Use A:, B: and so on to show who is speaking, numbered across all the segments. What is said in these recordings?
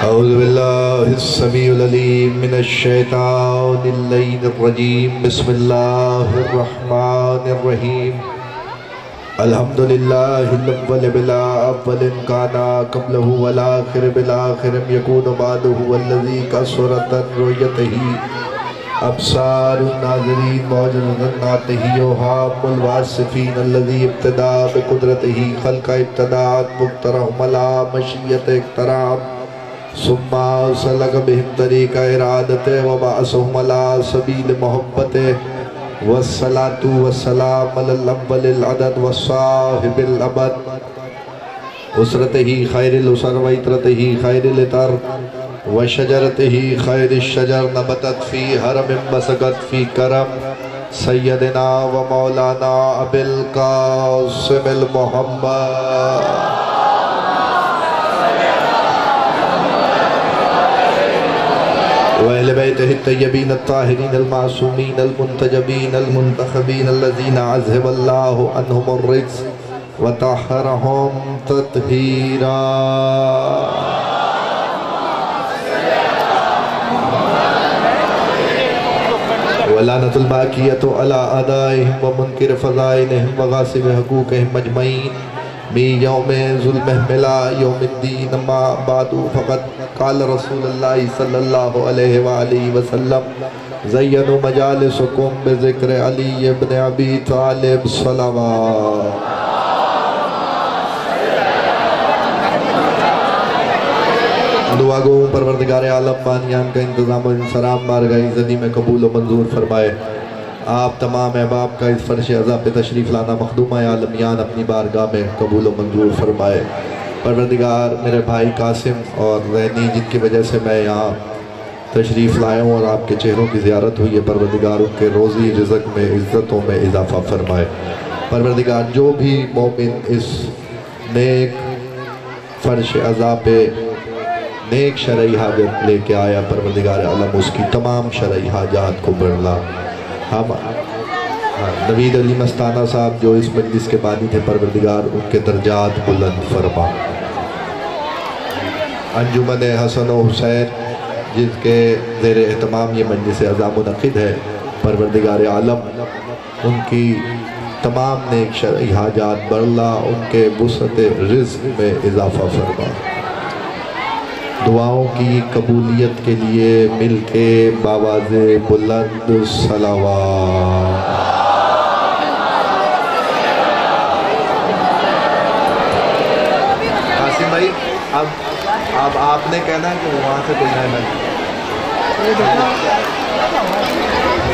A: اعوذ باللہ السمیع العلیم من الشیطان اللعین الرجیم بسم اللہ الرحمن الرحیم الحمدللہ الاول بلا اول کانا قبلہ والآخر بالآخر یکون بعدہ والذی کسرت رؤیتہ ابصار الناظرین موجزناتہ وحام الواصفین الذی ابتدا بقدرتہ خلق ابتداء مقترہم لا مشیت اقترام ثم سلک بہم طریق ارادت وبعثہم علی سبیل محبت والصلاة والسلام علی الاول العدد والصاحب الابد اسرتہ خیر الاسر وعطرتہ خیر الاتر وشجرتہ خیر الشجر نبتت فی حرم بسقت فی کرم سیدنا و مولانا ابی القاسم المحمد وَأَهْلِ بَيْتِهِ الطَّيِّبِينَ الطَّاهِرِينَ الْمَعْصُومِينَ الْمُنْتَجَبِينَ الْمُنْتَخَبِينَ الَّذِينَ عَذْهَبَ اللَّهُ عَنْهُمُ الرِّجْسَ وَطَهَّرَهُمْ تَطْهِيرًا وَلَعْنَةُ الْبَاقِيَةُ عَلَىٰ أَعْدَائِهِمْ وَمُنْكِرِ فَضَائِلِهِمْ وَغَاصِبِ حُقُوقِهِمْ أَجْمَعِينَ من یوم ظلمہ ملا یوم الدین ما بعد فقط قال رسول اللہ صلی اللہ علیہ وآلہ وسلم زینوا مجالسکم بذکر علی ابن ابی طالب صلوات دعا گو پروردگار عالم بانیان کا انتظام و انسلام بارگاہ عزتی میں قبول و منظور فرمائے آپ تمام احباب کا اس فرش عزا پہ تشریف لانا مخدومہ عالمیان اپنی بارگاہ میں قبول و منظور فرمائے پروردگار میرے بھائی قاسم اور رہنی جن کی وجہ سے میں یہاں تشریف لایا ہوں اور آپ کے چہروں کی زیارت ہوئی ہے پروردگار ان کے روزی رزق میں عزتوں میں اضافہ فرمائے پروردگار جو بھی مومن اس نیک فرش عزا پہ نیک شرعی حاجت لے کے آیا پروردگار عالم اس کی تمام شرعی حاجات کو برلا ہم نوید علی مستانہ صاحب جو اس مجلس کے بانی تھے پروردگار ان کے درجات بلند فرما انجمن حسن و حسین جن کے زیر اہتمام یہ مجلس عزا منعقد ہے پروردگار عالم ان کی تمام نیک شرعی حاجات برلا ان کے وسعت رزق میں اضافہ فرما دعاؤں کی قبولیت کے لیے مل کے باواز بلند صلوات قاسم بھائی اب آپ نے کہنا ہے کہ وہاں سے کوئی نہیں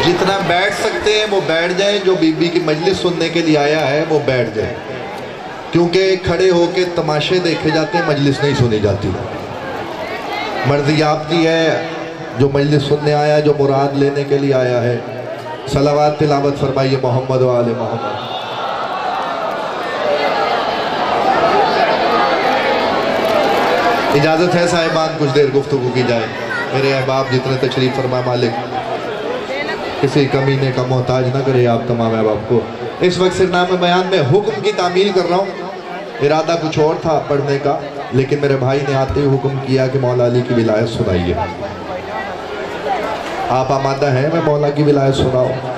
A: جتنا بیٹھ سکتے ہیں وہ بیٹھ جائیں جو بی بی کی مجلس سننے کے لیے آیا ہے وہ بیٹھ جائیں کیونکہ کھڑے ہو کے تماشے دیکھے جاتے ہیں مجلس نہیں سنی جاتی مرضی آپ کی ہے جو مجلس سننے آیا جو مراد لینے کے لیے آیا ہے صلوات تلاوت فرمائیے محمد و آل محمد اجازت ہے صاحبان کچھ دیر گفتگو کی جائے میرے احباب جتنے تشریف فرما مالک کسی کمینے کا محتاج نہ کرے آپ تمام احباب کو اس وقت سرنامہ بیان میں حکم کی تعمیل کر رہا ہوں ارادہ کچھ اور تھا پڑھنے کا لیکن میرے بھائی نے آتے ہی حکم کیا کہ مولا علی کی ولایت سنائیے آپ آمادہ ہیں میں مولا کی ولایت سناؤں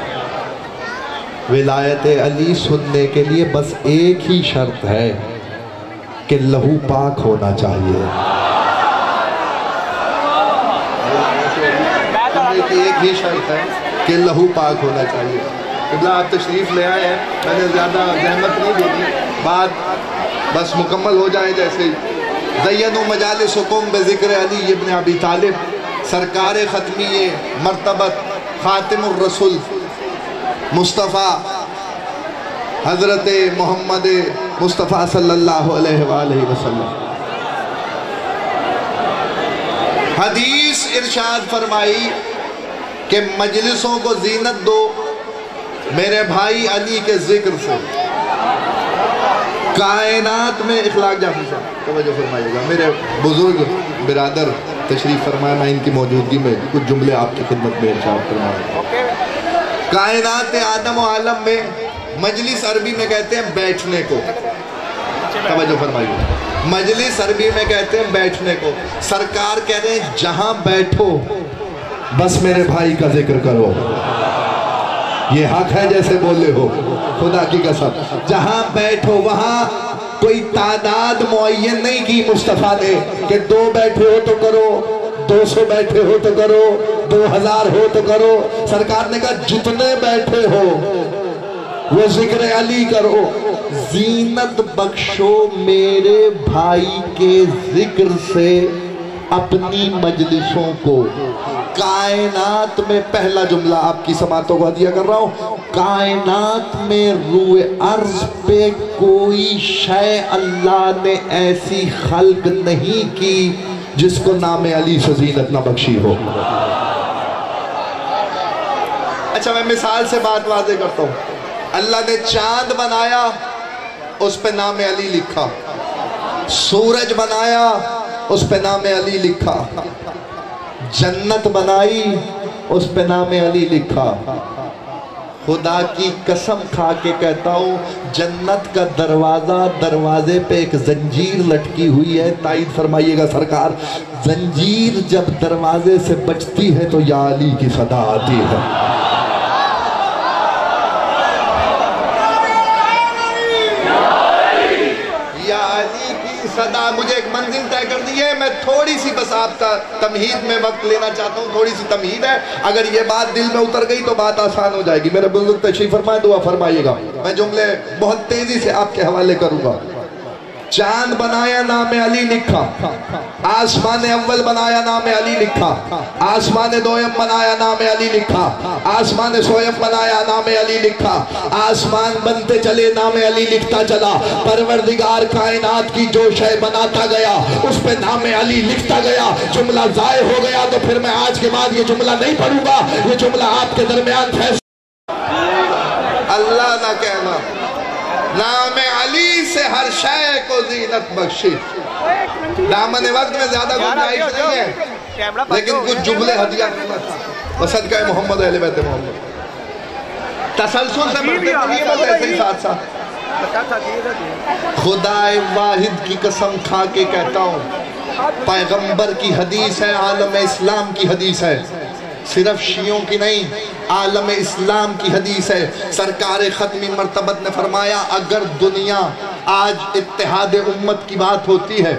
A: ولایت علی سننے کے لیے بس ایک ہی شرط ہے کہ لہو پاک ہونا چاہیے ایک ہی شرط ہے کہ لہو پاک ہونا چاہیے قبلہ آپ تشریف لے آئے ہیں میں نے زیادہ زحمت نہیں دی بات بس مکمل ہو جائے جیسے زینوا مجالسکم بذکر علی ابن ابی طالب سرکار ختمی مرتبت خاتم الرسول مصطفیٰ حضرت محمد مصطفیٰ صلی اللہ علیہ وآلہ وسلم حدیث ارشاد فرمائی کہ مجلسوں کو زینت دو میرے بھائی علی کے ذکر سے کائنات میں اخلاق جافی صاحب توجہ فرمائیے گا میرے بزرگ برادر تشریف فرمائے میں ان کی موجودگی میں کچھ جملے آپ کی خدمت میں ارشاد فرمائے کائنات آدم و عالم میں مجلس عربی میں کہتے ہیں بیٹھنے کو توجہ فرمائیے، مجلس عربی میں کہتے ہیں بیٹھنے کو، سرکار کہہ رہے ہیں جہاں بیٹھو بس میرے بھائی کا ذکر کرو، یہ حق ہے جیسے بولے ہو، خدا کی قسم، جہاں بیٹھو وہاں کوئی تعداد معین نہیں کی مصطفیٰ نے کہ 2 بیٹھے ہو تو کرو، 200 بیٹھے ہو تو کرو، 2000 ہو تو کرو، سرکار نے کہا جتنے بیٹھے ہو وہ ذکر علی کرو، زینت بخشو میرے بھائی کے ذکر سے اپنی مجلسوں کو۔ کائنات میں پہلا جملہ آپ کی سماعتوں کو ہدیہ کر رہا ہوں، کائنات میں روئے عرض پہ کوئی شے اللہ نے ایسی خلق نہیں کی جس کو نام علی سے زینت نہ بخشی ہو۔ اچھا میں مثال سے بات واضح کرتا ہوں، اللہ نے چاند بنایا اس پہ نام علی لکھا، سورج بنایا اس پہ نام علی لکھا، جنت بنائی اس پہ نام علی لکھا۔ خدا کی قسم کھا کے کہتا ہوں جنت کا دروازے پہ ایک زنجیر لٹکی ہوئی ہے، تائید فرمائیے گا سرکار، زنجیر جب دروازے سے بچتی ہے تو یا علی کی صدا آتی ہے۔ صدا مجھے ایک منزل طے کر دی ہے، میں تھوڑی سی بس آپ کا تمہید میں وقت لینا چاہتا ہوں، تھوڑی سی تمہید ہے، اگر یہ بات دل میں اتر گئی تو بات آسان ہو جائے گی۔ میرے بزرگ تشریف فرمائے، دعا فرمائیے گا، میں جملے بہت تیزی سے آپ کے حوالے کروں گا۔ چاند بنایا نام علی لکھا، آسمان اول بنایا نام علی لکھا، آسمان دویم بنایا نام علی لکھا، آسمان سویم بنایا نام علی لکھا، آسمان بنتے چلے نام علی لکھتا چلا، پروردگار کائنات کی جو شے بناتا گیا اس پہ نام علی لکھتا گیا۔ جملہ ضائع ہو گیا تو پھر میں آج کے بعد یہ جملہ نہیں پڑھوں گا، یہ جملہ آپ کے درمیان فیصلہ۔ اللہ نہ کہنا نام علی سے ہر شے کو زینت بخشی۔ دامن وقت میں زیادہ گنجائش نہیں ہے لیکن کچھ جملے ہدیہ کرنا تھا وصدقہ محمد اہل بیت محمد، تسلسل سے پڑھتے چلیے بس ایسے ہی ساتھ ساتھ۔ خدا واحد کی قسم کھا کے کہتا ہوں، پیغمبر کی حدیث ہے، عالم اسلام کی حدیث ہے، صرف شیعوں کی نہیں، عالم اسلام کی حدیث ہے۔ سرکار ختمی مرتبت نے فرمایا اگر دنیا آج اتحاد امت کی بات ہوتی ہے،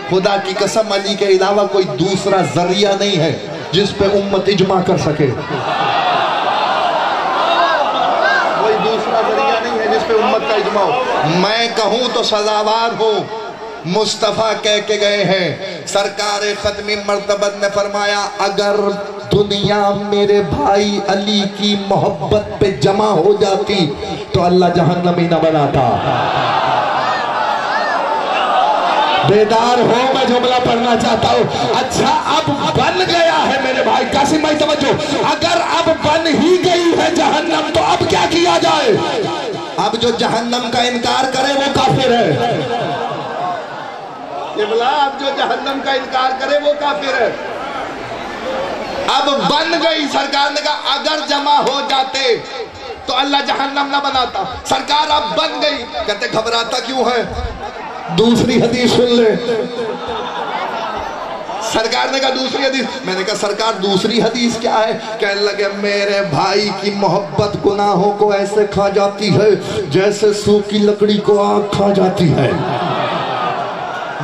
A: خدا کی قسم علی کے علاوہ کوئی دوسرا ذریعہ نہیں ہے جس پہ امت اجماع کر سکے، کوئی دوسرا ذریعہ نہیں ہے جس پہ امت کا اجماع ہو۔ میں کہوں تو سزاوار ہوں، مصطفیٰ کہہ کے گئے ہیں، سرکار ختمی مرتبت نے فرمایا اگر دنیا میرے بھائی علی کی محبت پہ جمع ہو جاتی تو اللہ جہنمی نہ بناتا۔ بیدار ہو، میں جملہ پڑھنا چاہتا ہوں۔ اچھا اب بن گیا ہے میرے بھائی قاسم بھائی توجہ، اگر اب بن ہی گئی ہے جہنم تو اب کیا کیا جائے؟ اب جو جہنم کا انکار کرے وہ کافر ہے، اب جو جہنم کا انکار کرے وہ کافر ہے۔ اب بن گئی، سرکار نے کہا اگر جمع ہو جاتے تو اللہ جہنم نہ بناتا، سرکار اب بن گئی، کہتے گھبراتا کیوں ہے؟ دوسری حدیث سن لے۔ سرکار نے کہا دوسری حدیث، میں نے کہا سرکار دوسری حدیث کیا ہے؟ کہنے لگے میرے بھائی کی محبت گناہوں کو ایسے کھا جاتی ہے جیسے سوکھی لکڑی کو آگ کھا جاتی ہے۔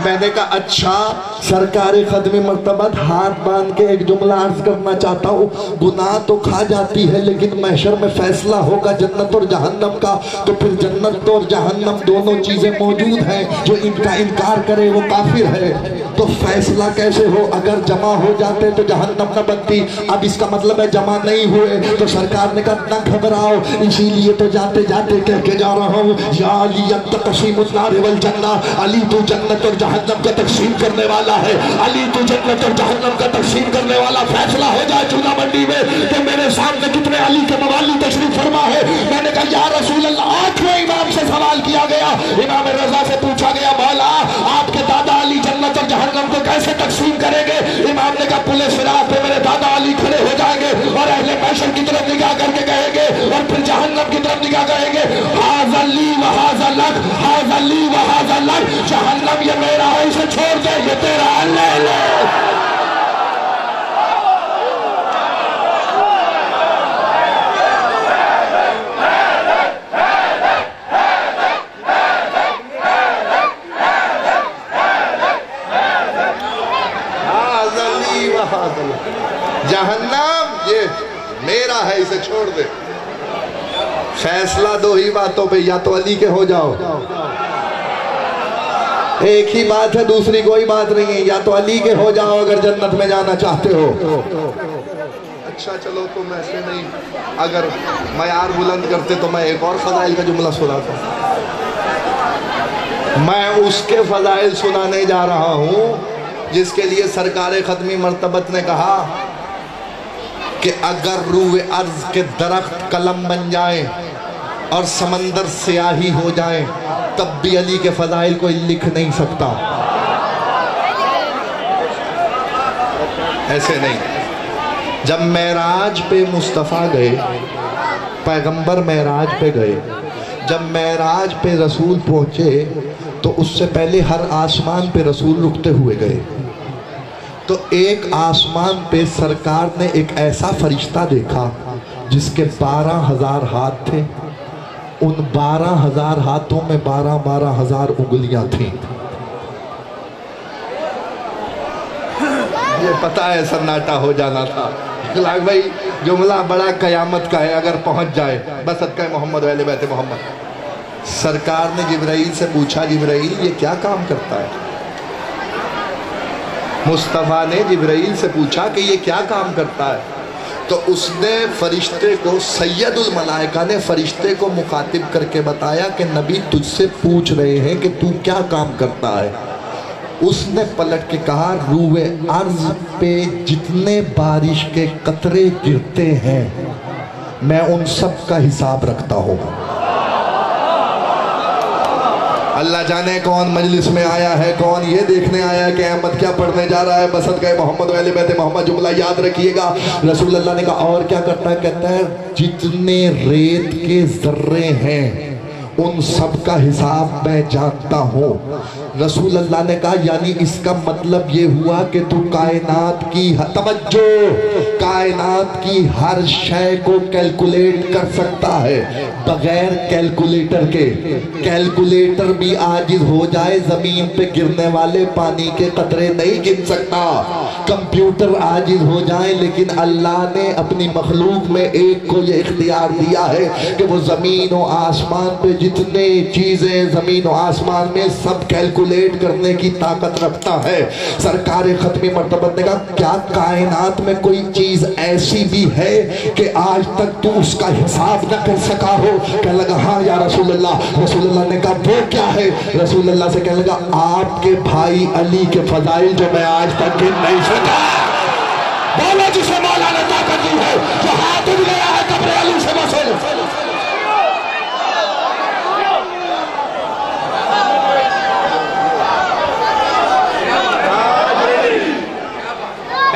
A: میں نے کہا اچھا، سرکار ختمی مرتبت ہاتھ باندھ کے ایک جملہ عرض کرنا چاہتا ہوں، گناہ تو کھا جاتی ہے لیکن محشر میں فیصلہ ہوگا جنت اور جہنم کا، تو پھر جنت اور جہنم دونوں چیزیں موجود ہیں، جو ان کا انکار کرے وہ کافر ہے، تو فیصلہ کیسے ہو؟ اگر جمع ہو جاتے تو جہنم نہ بنتی، اب اس کا مطلب ہے جمع نہیں ہوئے، تو سرکار نے کہا نہ گھبراؤ، اسی لیے تو جاتے جاتے کہہ کے جا رہا ہوں یا علی انت قسیم النار والجنہ، علی تو جنت اور جہنم کا تقسیم کرنے والا ہے، علی تو جنت اور جہنم کا تقسیم کرنے والا، فیصلہ ہو جائے چودہ منڈی میں کہ میرے سامنے کتنے علی کے موالی تشریف فرما ہے۔ میں نے کہا یا رسول اللہ، آٹھویں امام سے سوال کیا گیا، امام رضا سے پوچھا گیا مولا آپ کے دادا علی جنت اور جہنم کو کیسے تقسیم کریں گے؟ امام نے کہا پل صراط پہ میرے دادا علی کھڑے ہو جائیں گے اور اہل محشر کی طرف نگاہ کر کے کہیں گے اور پھر جہنم کی طرف نگاہ کریں گے، ھذا لی و ھذا لک، ھذا لی وہذا لک، جہنم یہ میرا ہے اسے چھوڑ دے، یہ تیرا ہے لے لے۔ جہنم یہ میرا ہے اسے چھوڑ دے۔ فیصلہ دو ہی باتوں پہ، یا تو علی کے ہو جاؤ، ایک ہی بات ہے، دوسری کوئی بات نہیں ہے، یا تو علی کے ہو جاؤ اگر جنت میں جانا چاہتے ہو۔ اچھا چلو تم ایسے نہیں، اگر معیار بلند کرتے تو میں ایک اور فضائل کا جملہ سناتا ہوں۔ میں اس کے فضائل سنانے جا رہا ہوں جس کے لیے سرکار ختمی مرتبت نے کہا کہ اگر روئے ارض کے درخت قلم بن جائیں اور سمندر سیاہی ہو جائیں تب بھی علی کے فضائل کوئی لکھ نہیں سکتا۔ ایسے نہیں۔ جب معراج پہ مصطفیٰ گئے، پیغمبر معراج پہ گئے، جب معراج پہ رسول پہنچے تو اس سے پہلے ہر آسمان پہ رسول رکتے ہوئے گئے، تو ایک آسمان پہ سرکار نے ایک ایسا فرشتہ دیکھا جس کے 12,000 ہاتھ تھے، ان 12,000 ہاتھوں میں 12,000 انگلیاں تھیں۔ یہ پتہ ہے سناٹا ہو جانا تھا۔ لاگ بھائی جملہ بڑا قیامت کا ہے اگر پہنچ جائے، بس صدقہ محمد و اہل بیت محمد۔ سرکار نے جبرائیل سے پوچھا، جبرائیل یہ کیا کام کرتا ہے؟ مصطفیٰ نے جبرائیل سے پوچھا کہ یہ کیا کام کرتا ہے؟ تو اس نے فرشتے کو، سید الملائکہ نے فرشتے کو مخاطب کر کے بتایا کہ نبی تجھ سے پوچھ رہے ہیں کہ تو کیا کام کرتا ہے۔ اس نے پلٹ کے کہا روئے ارض پہ جتنے بارش کے قطرے گرتے ہیں میں ان سب کا حساب رکھتا ہوں۔ اللہ جانے کون مجلس میں آیا ہے، کون یہ دیکھنے آیا ہے کہ احمد کیا پڑھنے جا رہا ہے۔ بصدقہ محمد و اہل بیت محمد جملہ یاد رکھیے گا۔ رسول اللہ نے کہا اور کیا کرتا ہے؟ کہتا ہے جتنے ریت کے ذرے ہیں ان سب کا حساب میں جانتا ہوں۔ رسول اللہ نے کہا یعنی اس کا مطلب یہ ہوا کہ تو کائنات کی، توجہ، کائنات کی ہر شے کو کیلکولیٹ کر سکتا ہے بغیر کیلکولیٹر کے۔ کیلکولیٹر بھی عاجز ہو جائے زمین پہ گرنے والے پانی کے قطرے نہیں گن سکتا، کمپیوٹر عاجز ہو جائے، لیکن اللہ نے اپنی مخلوق میں ایک کو یہ اختیار دیا ہے کہ وہ زمین و آسمان پہ جتنے چیزیں زمین و آسمان میں سب کیلکولیٹ کرنے کی طاقت رکھتا ہے۔ سرکار ختمی مرتبت نے کہا کیا کائنات میں کوئی چیز ایسی بھی ہے کہ آج تک تو اس کا حساب نہ کر سکا ہو؟ کہنے لگا ہاں یا رسول اللہ۔ رسول اللہ نے کہا وہ کیا ہے؟ رسول اللہ سے کہنے لگا آپ کے بھائی علی کے فضائل جو میں آج تک گن نہیں سکا۔ بولو جسے مولا نے طاقت دی ہے، جو ہاتھ اٹھ گیا ہے قبر علی سے وصل۔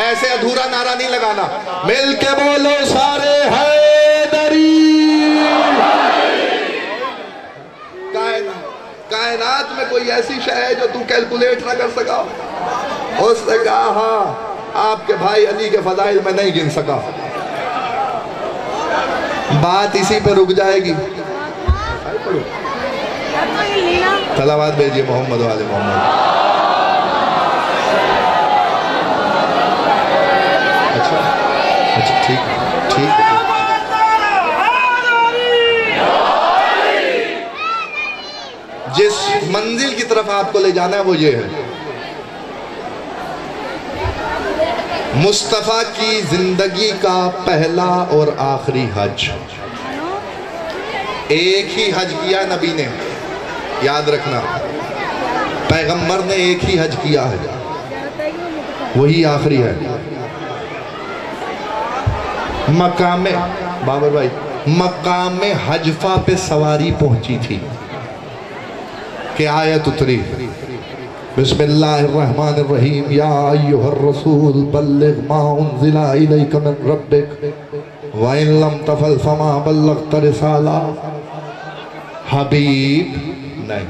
A: ایسے ادھورا نعرہ نہیں لگانا، مل کے بولو سارے حیدری۔ کائنات میں کوئی ایسی شے ہے جو تو کیلکولیٹ نہ کر سکا؟ اس نے کہا ہاں آپ کے بھائی علی کے فضائل میں نہیں گن سکا۔ بات اسی پہ رک جائے گی۔ صلوات بھیجئے محمد و آل محمد۔ اچھا ٹھیک جس منزل کی طرف آپ کو لے جانا ہے وہ یہ ہے، مصطفیٰ کی زندگی کا پہلا اور آخری حج۔ ایک ہی حج کیا نبی نے، یاد رکھنا، پیغمبر نے ایک ہی حج کیا ہے، وہی آخری ہے۔ مقام بابر بھائی، مقام حجفہ پہ سواری پہنچی تھی کہ آیت اتری، بسم اللہ الرحمن الرحیم، یا ایہا الرسول بلغ ما انزل الیک من ربک وَإِن لَمْ تَفْعَلْ فَمَا بَلَّغْتَ رِسَالَتَهُ۔ حبیب نہیں،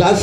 A: 10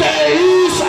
A: 23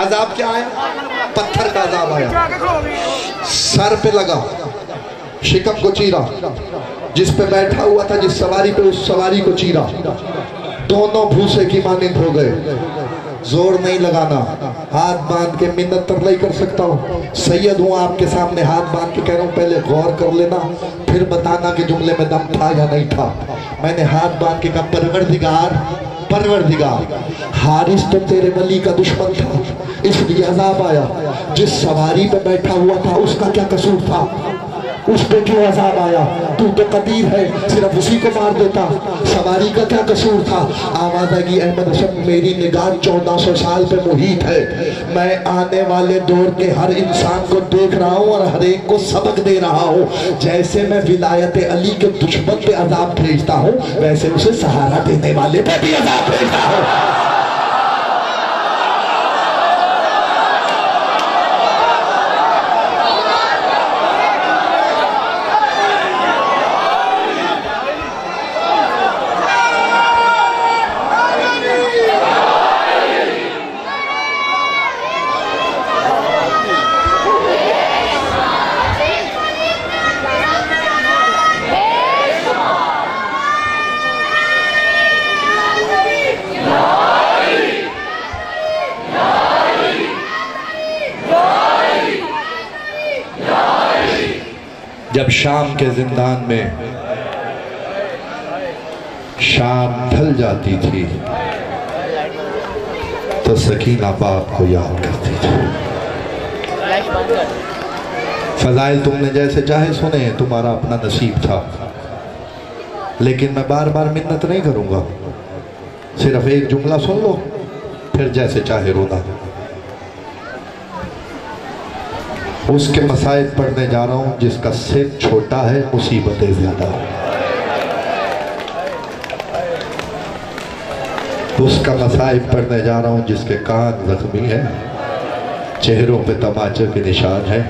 A: عذاب کیا آیا؟ پتھر کا عذاب آیا، سر پہ لگا، شکم کو چیرا، جس پہ بیٹھا ہوا تھا جس سواری پہ اس سواری کو چیرا، دونوں بھوسے کی مانند ہو گئے۔ زور نہیں لگانا، ہاتھ باندھ کے منت ترلائی کر سکتا ہوں، سید ہوں آپ کے سامنے ہاتھ باندھ کے کہہ رہا ہوں، پہلے غور کر لینا پھر بتانا کہ جملے میں دم تھا یا نہیں تھا۔ میں نے ہاتھ باندھ کے کہا پروردگار پروردگار، حارث تو تیرے ولی کا دشمن تھا اس لیے عذاب آیا، جس سواری پہ بیٹھا ہوا تھا اس کا کیا قصور تھا، اس پہ کیوں عذاب آیا؟ تو قدیر ہے، صرف اسی کو مار دیتا، سواری کا کیا قصور تھا؟ آواز آگی احمد اشرف میری نگاہ 1400 سال پہ محیط ہے، میں آنے والے دور کے ہر انسان کو دیکھ رہا ہوں اور ہر ایک کو سبق دے رہا ہوں، جیسے میں ولایت علی کے دشمن پہ عذاب بھیجتا ہوں ویسے اسے سہارا دینے والے پہ بھی عذاب بھیجتا ہوں۔ جب شام کے زندان میں شام ڈھل جاتی تھی تو سکینہ باپ کو یاد کرتی تھی۔ فضائل تم نے جیسے چاہے سنے، تمہارا اپنا نصیب تھا، لیکن میں بار بار منت نہیں کروں گا، صرف ایک جملہ سن لو پھر جیسے چاہے رونا۔ اس کے مسائل پڑھنے جا رہا ہوں جس کا سر چھوٹا ہے، مصیبتیں زیادہ ہیں۔ اس کا مسائل پڑھنے جا رہا ہوں جس کے کان زخمی ہیں، چہروں پہ تماچے کے نشان ہیں۔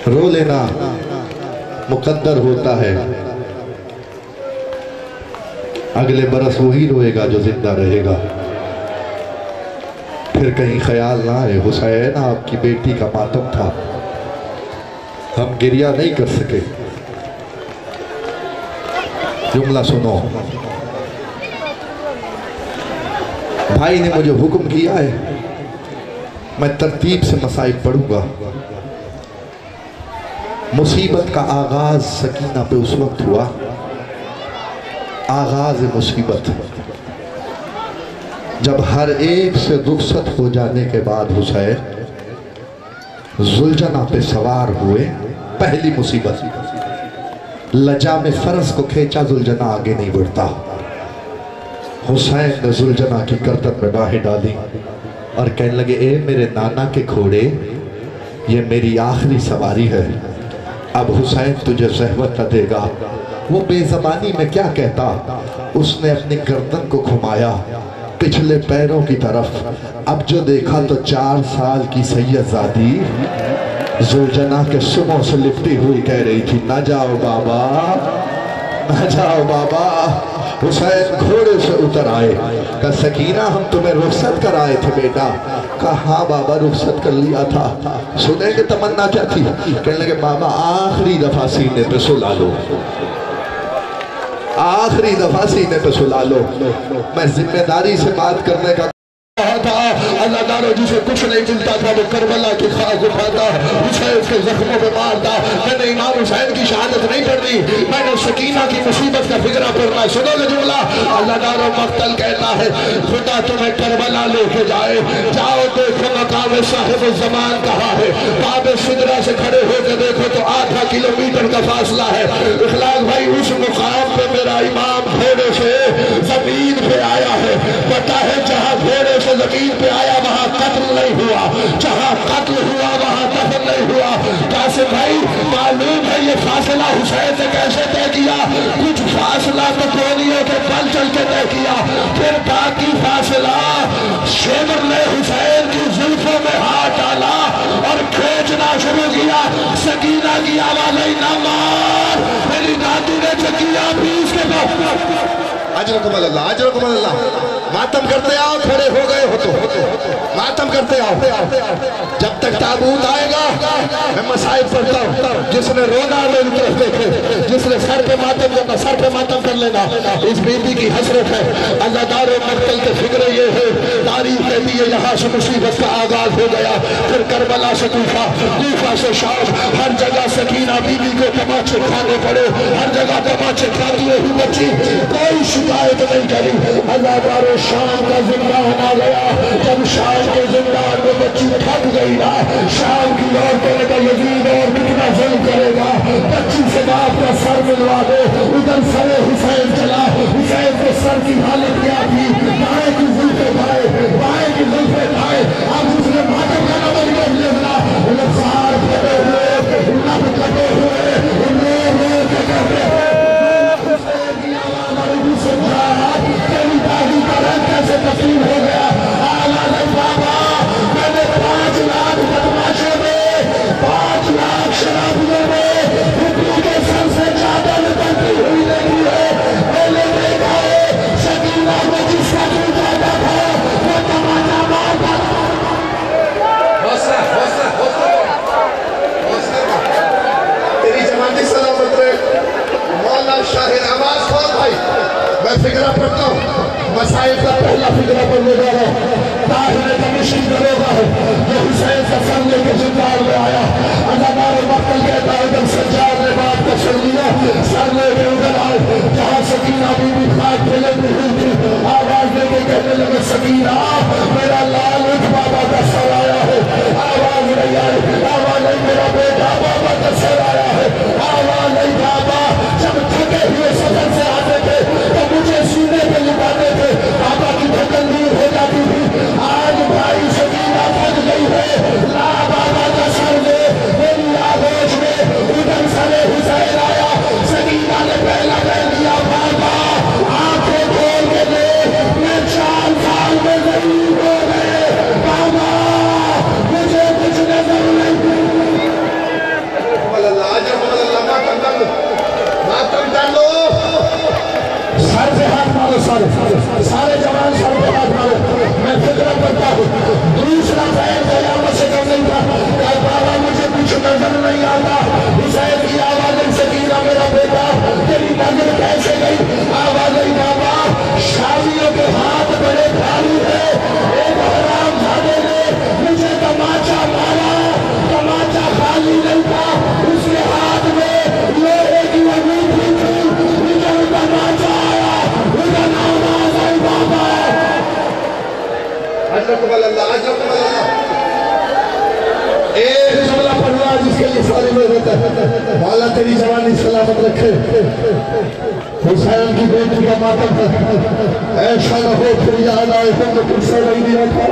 A: رو لینا مقدر ہوتا ہے، اگلے برس وہی روئے گا جو زندہ رہے گا۔ پھر کہیں خیال نہ آئے حسین آپ کی بیٹی کا ماتم تھا، ہم گریہ نہیں کر سکے۔ جملہ سنو، بھائی نے مجھے حکم کیا ہے میں ترتیب سے مسائل پڑھوں گا۔ مصیبت کا آغاز سکینہ پہ اس وقت ہوا، آغاز مصیبت جب ہر ایک سے رخصت ہو جانے کے بعد حسین زلجنہ پہ سوار ہوئے۔ پہلی مصیبت، لجا میں فرض کو کھینچا، زلجنہ آگے نہیں بڑھتا۔ حسین نے زلجنہ کی گردن میں باہیں ڈالی اور کہنے لگے اے میرے نانا کے گھوڑے، یہ میری آخری سواری ہے، اب حسین تجھے زحمت نہ دے گا۔ وہ بے زبانی میں کیا کہتا، اس نے اپنی گردن کو گھمایا پچھلے پیروں کی طرف، اب جو دیکھا تو 4 سال کی سید زادی زلجنہ کے سموں سے لپٹی ہوئی کہہ رہی تھی نہ جاؤ بابا، نہ جاؤ بابا۔ حسین گھوڑے سے اتر آئے، کہا سکینہ ہم تمہیں رخصت کر آئے تھے بیٹا، کہا ہاں بابا رخصت کر لیا تھا۔ سنیں کہ تمنا کیا تھی؟ کہنے لگے بابا آخری دفعہ سینے پہ سلا لو، آخری دفعہ سینے پہ سلا لو۔ میں ذمہ داری سے بات کرنے کا تھا، اللہ دارو جسے کچھ نہیں ملتا تھا وہ کربلا کی خاک اٹھاتا، حسین کے زخموں پہ مارتا۔ میں نے امام حسین کی شہادت نہیں پڑھنی، میں نے سکینہ کی مصیبت کا فکرہ پڑھنا ہے۔ سنو لے جملہ، اللہ دارو مقتل کہتا ہے خدا تمہیں کربلا لے کے جائے، جاؤ دیکھو مقام صاحب الزمان کہاں ہے، باب سدرہ سے کھڑے ہو کے دیکھو تو 8 کلومیٹر کا فاصلہ ہے۔ اخلاق بھائی اس مقام پہ میرا امام گھوڑے سے زمین پہ آیا ہے، پتہ ہے جہاں گھوڑے سے زمین پہ آیا وہاں قتل نہیں ہوا، جہاں قتل ہوا وہاں دفن نہیں ہوا۔ قاسم بھائی معلوم ہے یہ فاصلہ حسین نے کیسے طے کیا؟ کچھ فاصلہ تو گولیوں کے بل چل کے طے کیا، پھر باقی فاصلہ شیبر نے حسین کی زلفوں میں ہاتھ ڈالا اور کھینچنا شروع کیا۔ سکینہ کی آواز نہ مار، میری دادی نے چکیا بھی اس کے بعد اجرکم اللہ اجرکم اللہ. ماتم کرتے آؤ, کھڑے ہو گئے ہو تو ماتم کرتے آؤ. جب تک تابوت آئے گا میں مسائل پڑھتا ہوں. جس نے رونا میری طرف دیکھے, جس نے سر پہ ماتم کرنا سر پہ ماتم کر لینا. اس بیٹی کی حسرت ہے. اللہ دار مقتل کے فکر یہ ہے, تاریخ کہتی ہے یہاں سے مصیبت کا آغاز ہو گیا. پھر کربلا سے کوفہ, کوفہ سے شام, ہر جگہ سکینہ بی بی کو تماچے کھانے پڑے. ہر جگہ تماچے کھاتی ہوئی بچی, کوئی شکایت نہیں کری. اللہ دار شام کا زندان آ گیا. جب شام کے زندان میں بچی تھک گئی نا, شام کی عورتوں نے کہا یزید اور کتنا ظلم کرے گا, بچی سے باپ کا سر ملوا دے. ادھر سر حسین چلا, حسین کے سر کی حالت کیا تھی, بائیں کی زلفیں بائیں, بائیں کی زلفیں بائیں. اب اس نے ماتم کا نمبر کر لیا, لفظار پھٹے ہوئے, لب کٹے ہوئے, رو کے کہتے ہیں حسین کی آواز عربی سمجھا, تیری داڑھی کا رنگ کیسے تبدیل ہو گیا. آلہ نہیں بابا, میں نے 5 لاکھ بدماشوں میں, 5 لاکھ شرابیوں میں حکم کے سر سے چادر بنتی ہوئی نہیں ہے. میں نے دیکھا ہے سکینہ میں جس کا دل جاتا تھا وہ تماچا مارتا تھا. حوصلہ حوصلہ حوصلہ حوصلہ تیری جماعتی سلامت رہے. مولانا شاہد آواز کھول بھائی, میں فکرہ پڑھتا ہوں. مسائل کا پہلا فکرہ پڑھنے جا رہا ہوں. طاہر دمشقی دروگا ہے جو حسین کا سر لے کے زندان میں آیا. اللہ دار مقتل کہتا ہے جب سجاد نے بات کو سن لیا, سر لے کے ادھر آئے جہاں سکینہ بی بی خاک پہ لگ رہی تھی. آواز دے کے کہنے لگے سکینہ میرا لال اٹھ, بابا کا سر آیا ہے. آواز نہیں آئی, آواز نہیں میرا بیٹا بابا کا سر آیا ہے. آواز نہیں بابا, جب تھکے ہوئے سفر سے آتے تھے تو مجھے سینے پہ لٹاتے تھے, بابا کی دھڑکن دور ہو جاتی تھی. آج بھائی سکینہ تھک گئی ہے, لا بابا کا سر لے. میری آغوش میں ادھر سر حسین آیا. سکینہ نے پہلا کہہ دیا بابا آنکھیں کھول کے دے, میں 4 سال میں غریب ہو گئے بابا, مجھے کچھ نظر نہیں. ماتم کر لو, سر سے ہاتھ مارو, سارے جوان سر پہ ہاتھ مارو. میں فکرہ کرتا ہوں. دوسرا فیل قیامت سے کم نہیں تھا, کہ بابا مجھے کچھ نظر نہیں آتا. حسین کی آواز سکینہ میرا بیٹا تیری نظر کیسے گئی. آواز نہیں بابا, شادیوں کے ہاتھ بڑے بھاری ہے. ایک حرام زادے نے مجھے تماچا مارا, تماچا خالی نہیں تھا, اس کے ہاتھ میں لوہے کی انگوٹھی تھی. ادھر تماچا آیا, ادھر آواز آئی بابا. اجرکم اللہ اجرکم اللہ. ایک جملہ پڑھنا جس کے لیے ساری میں رہتا ہے. مولا تیری جوانی سلامت رکھے. حسین کی بیٹی کا ماتم ایسا نہ ہو پھر یاد آئے تم نے کچھ سڑ نہیں دیا تھا.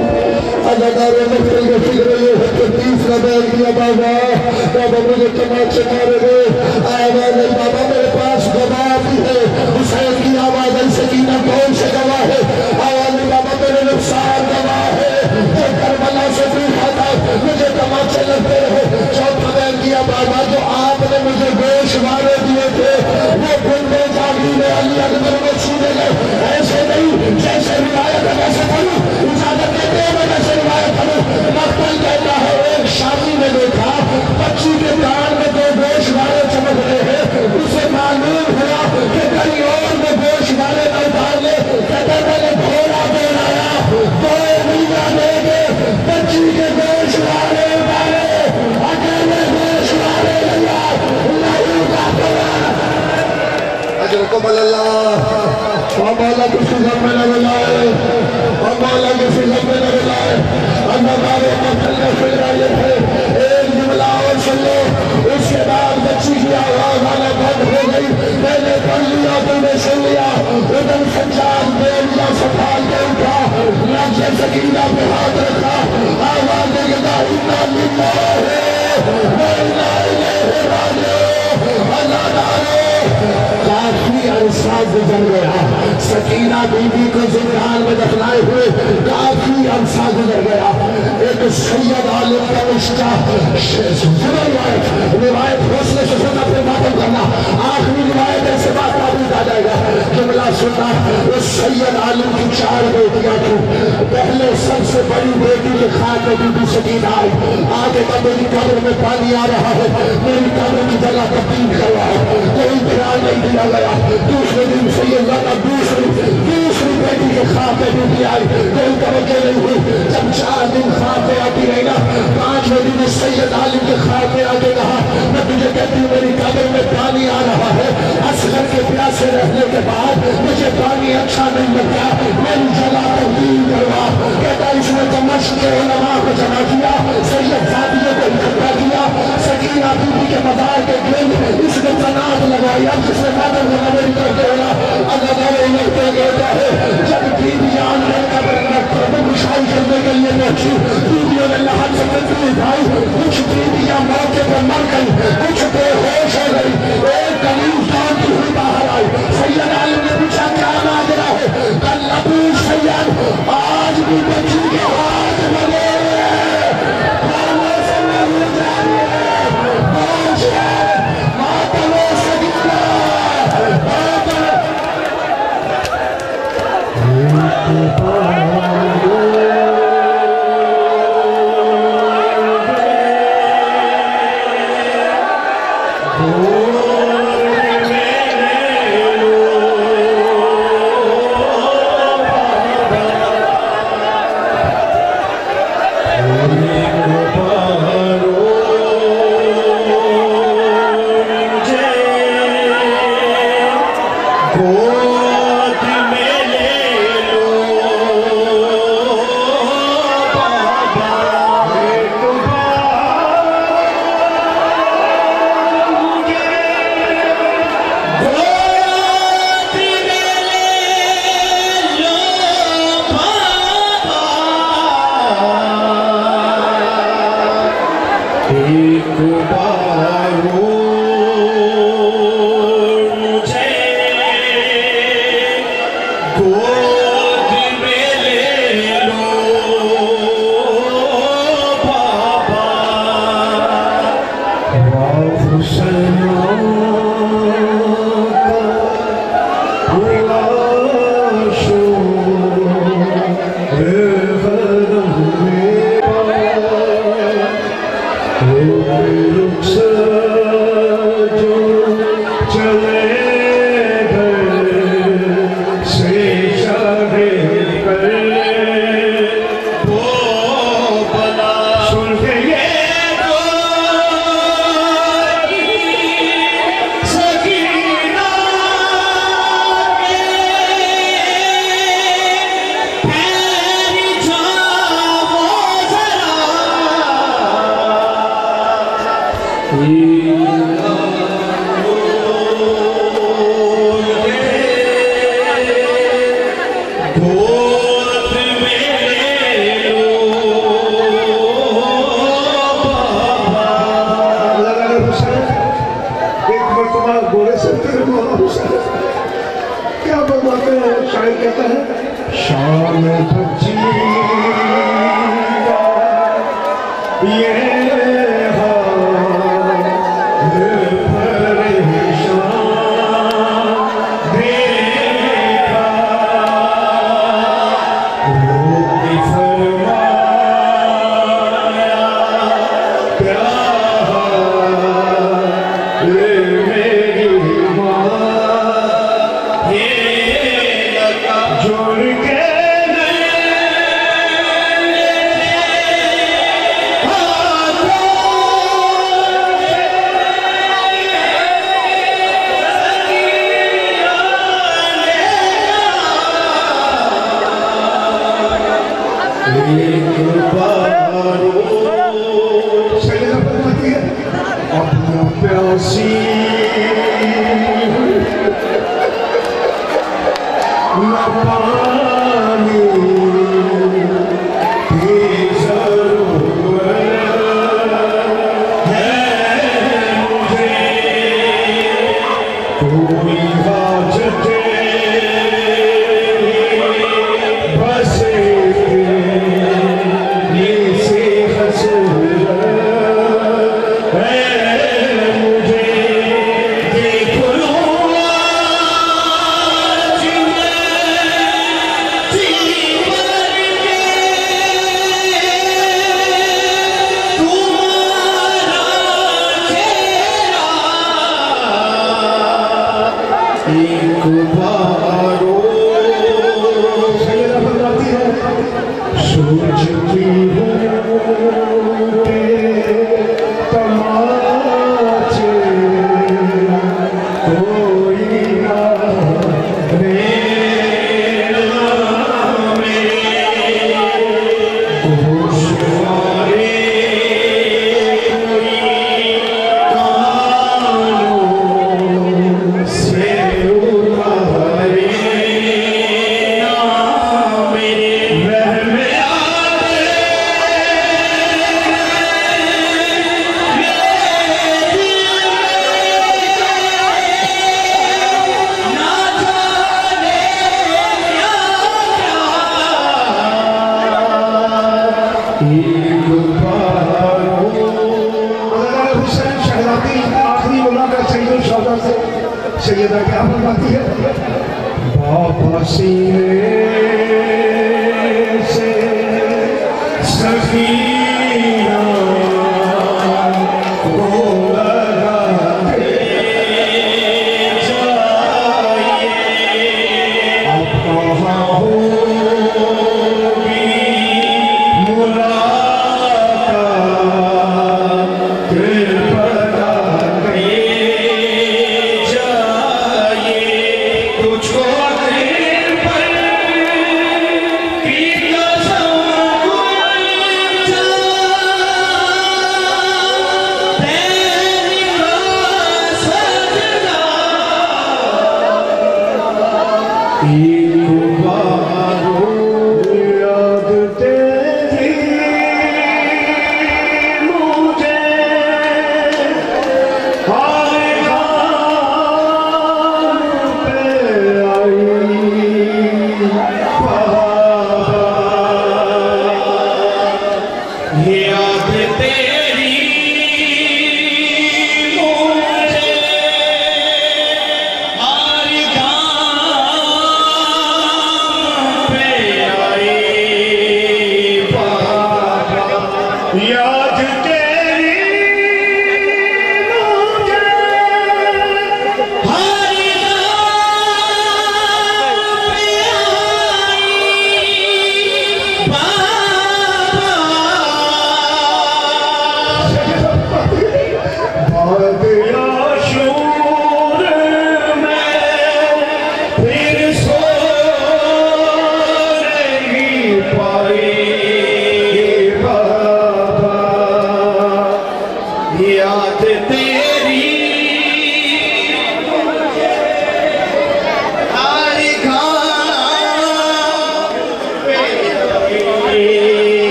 A: اللہ دارے مقتل کے فکر یہ ہے کہ 30 کا بیل دیا بابا, بابا مجھے تماچے مارے گئے. آواز نہیں بابا میرے پاس گواہ بھی ہے. حسین کی آواز ہے, سکینہ کون سے گواہ ہے. آواز نہیں بابا میرے نقصان گواہ ہے. جو کربلا سے پوچھا تھا مجھے تماچے لگتے رہے. چوتھا بیل دیا بابا جو آپ نے مجھے گوش مارے دیے تھے وہ بندے جاگی میں علی اکبر میں چھوڑے گئے. ایسے نہیں جیسے روایت ہے ویسے پڑھوں, اجازت دیتے ہیں میں ویسے روایت پڑھوں. مقتل کہتا ہے ایک شادی میں دیکھا بچی کے کان میں 2 گوش مارے چمک رہے ہیں. اسے معلوم ہوا کہ کہیں اور میں گوش مارے نہ اتار لے. کہتا میں نے گھوڑا دین آیا, 2 مہینہ دے گے بچی کے گوش مارے اتارے, اکیلے گوش مارے لیا. اللہ کا قرآن اجرکم اللہ. مولا کسی غم میں نہ ملائے, مولا کسی غم میں نہ ملائے. اللہ بارے مقتل کا فکرہ یہ ہے. ایک جملہ اور سن لو, اس کے بعد بچی کی آواز آنا بند ہو گئی. میں نے پڑھ لیا, تو نے سن لیا. ادھر سجاد بیلیا سنبھال کے اٹھا, لفظ سکینہ پہ ہاتھ رکھا. آواز دے گا انا للہ و انا الیہ راجعون. اللہ دارے کافی عرصہ گزر گیا, سکینہ بی بی کو زندان میں دفنائے ہوئے کافی عرصہ گزر گیا. ایک سید عالم کا رشتہ روایت حوصلے سے سننا پھر ماتم کرنا. آخری روایت ایسے بات تابوت آ جائے گا. جملہ
B: سننا، اس سید عالم کی 4 بیٹیاں تھیں، پہلے سب سے بڑی بیٹی کے خان میں بی بی سکینہ آئی، آگے کا میری قبر میں پانی آ رہا ہے، میری قبر کی جگہ تبدیل کرواؤ، کوئی خیال نہیں دیا گیا۔ دوسرے دن سیدہ دوسری بیٹی کے خان میں بی بی آئی، کوئی توجہ نہیں ہوئی۔ جب 4 دن خان میں آتی رہی نا، 5ویں دن سید عالم کے خان میں آگے کہا میں تجھے کہتی ہوں میری قبر میں پانی آ رہا ہے، اصغر کے پیاسے رہنے کے بعد مجھے پانی اچھا نہیں لگتا، میری جگہ تبدیل کروا۔ کہتا اس نے دمشق کے علماء کو جمع کیا، سید زادیوں کو اکٹھا کیا، سکینہ بی بی کے مزار کے گرد اس نے تناب لگائی۔ اب جس نے قدر لگا میری کرتے ہونا اللہ تعالیٰ لگتے کہتا ہے جب بیویاں نے قبر میں مشائی کرنے کے لیے پہنچی، بیویوں نے لحظ سے ملتی اٹھائی، کچھ بیویاں موقع پر مر گئی، کچھ بے ہوش ہو گئی، ایک کلیف جانتی ہوئی باہر آئی۔ سید عالم نے پوچھا کیا ماجرا ہے؟ اللہ پوچھ سید آج بھی بچی کے ہاتھ لگے کھانے سے نہیں جائے پہنچ ہے ماتم سکینہ سیدہ کیا فرماتی ہے بابا سینے سے سکینہ کو لگاتے جائیے اب کہاں ہوگی ملاقات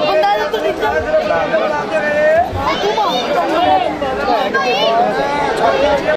C: Andale tu